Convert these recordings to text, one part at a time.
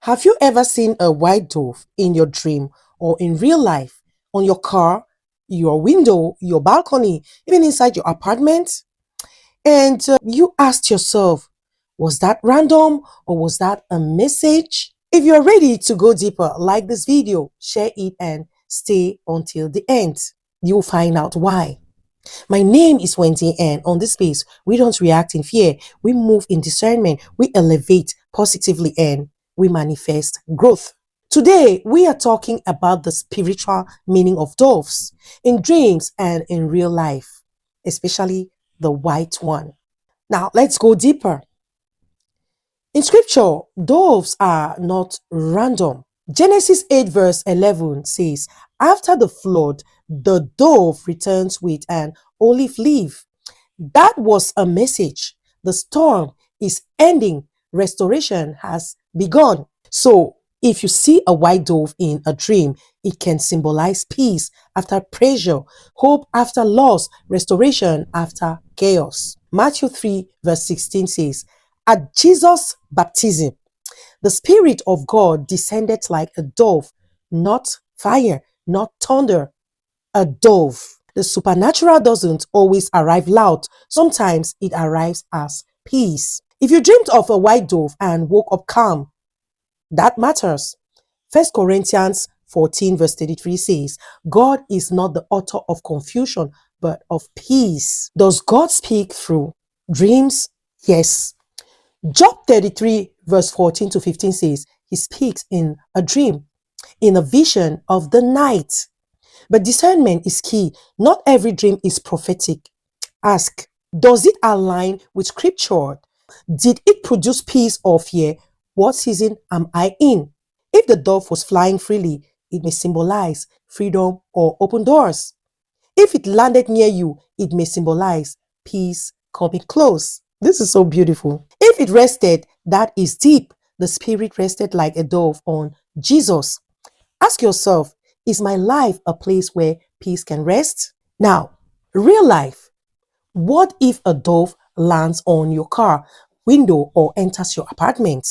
Have you ever seen a white dove in your dream or in real life, on your car, your window, your balcony, even inside your apartment? And you asked yourself, was that random or was that a message? If you're ready to go deeper, like this video, share it and stay until the end. You'll find out why. My name is Wendy, and on this space, we don't react in fear. We move in discernment. We elevate positively and we manifest growth. Today, we are talking about the spiritual meaning of doves in dreams and in real life, especially the white one. Now, let's go deeper. In scripture, doves are not random. Genesis 8 verse 11 says, after the flood, the dove returns with an olive leaf. That was a message. The storm is ending. Restoration has begun. So, if you see a white dove in a dream, it can symbolize peace after pressure, hope after loss, restoration after chaos. Matthew 3 verse 16 says, at Jesus' baptism, the Spirit of God descended like a dove, not fire, not thunder, a dove. The supernatural doesn't always arrive loud. Sometimes it arrives as peace. If you dreamed of a white dove and woke up calm, that matters. 1 Corinthians 14 verse 33 says, God is not the author of confusion, but of peace. Does God speak through dreams? Yes. Job 33 verse 14 to 15 says, he speaks in a dream, in a vision of the night. But discernment is key. Not every dream is prophetic. Ask, does it align with scripture? Did it produce peace or fear? What season am I in? If the dove was flying freely, it may symbolize freedom or open doors. If it landed near you, it may symbolize peace coming close. This is so beautiful. If it rested, that is deep. The Spirit rested like a dove on Jesus. Ask yourself, is my life a place where peace can rest? Now, real life. What if a dove lands on your car, window, or enters your apartment?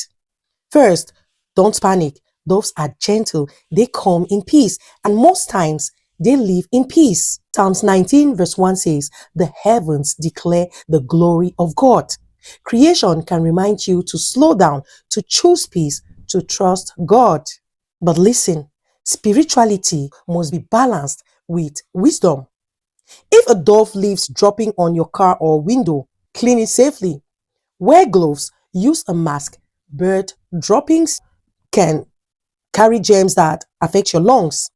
First, don't panic. Doves are gentle. They come in peace. And most times, they live in peace. Psalms 19 verse 1 says, the heavens declare the glory of God. Creation can remind you to slow down, to choose peace, to trust God. But listen, spirituality must be balanced with wisdom. If a dove leaves dropping on your car or window, clean it safely. Wear gloves, use a mask. Bird droppings can carry germs that affect your lungs.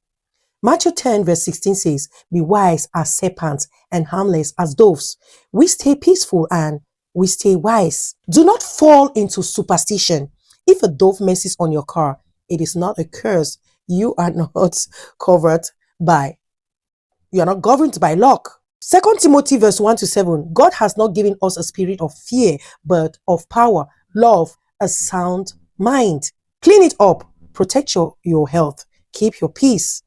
Matthew 10 verse 16 says, be wise as serpents and harmless as doves. We stay peaceful and we stay wise. Do not fall into superstition. If a dove messes on your car, it is not a curse. You are not governed by luck. 2 Timothy verse 1 to 7, God has not given us a spirit of fear, but of power, love, a sound mind. Clean it up. Protect your health. Keep your peace.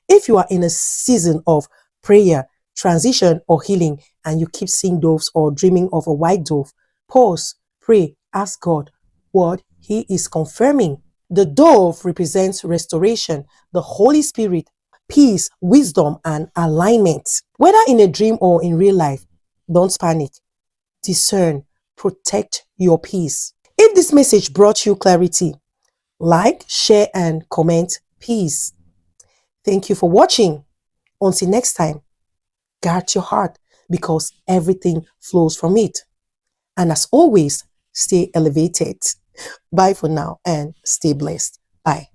If you are in a season of prayer, transition, or healing, and you keep seeing doves or dreaming of a white dove, pause, pray, ask God what He is confirming. The dove represents restoration, the Holy Spirit, peace, wisdom, and alignment. Whether in a dream or in real life, don't panic. Discern, protect your peace. If this message brought you clarity, like, share, and comment, peace. Thank you for watching. Until next time, guard your heart because everything flows from it. And as always, stay elevated. Bye for now and stay blessed. Bye.